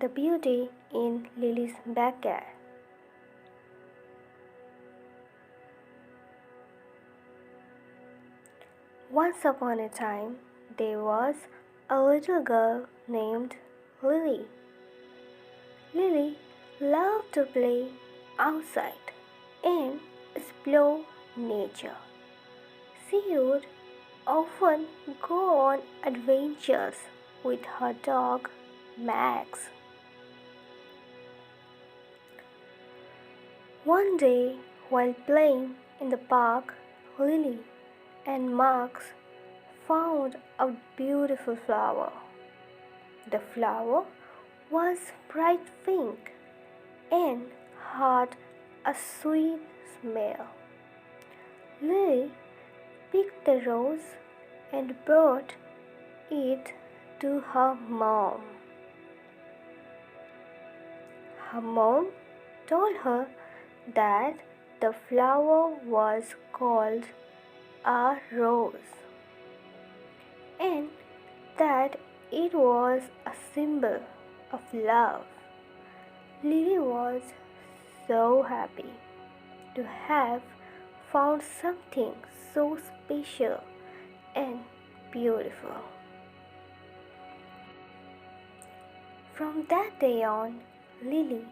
The beauty in Lily's backyard. Once upon a time, there was a little girl named Lily. Lily loved to play outside and explore nature. She would often go on adventures with her dog Max. One day, while playing in the park, Lily and Max found a beautiful flower. The flower was bright pink and had a sweet smell. Lily picked the rose and brought it to her mom. Her mom told her that the flower was called a rose and that it was a symbol of love. Lily was so happy to have found something so special and beautiful. From that day on, Lily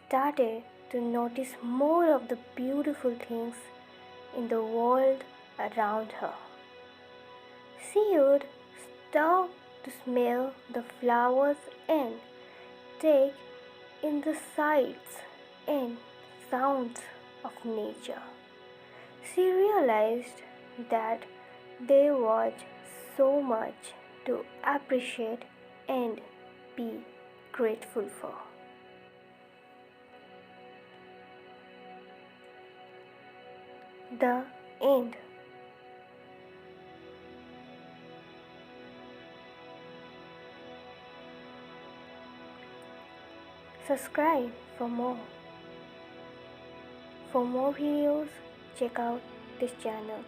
started to notice more of the beautiful things in the world around her. She would stop to smell the flowers and take in the sights and sounds of nature. She realized that there was so much to appreciate and be grateful for. The end. Subscribe for more. For more videos, check out this channel.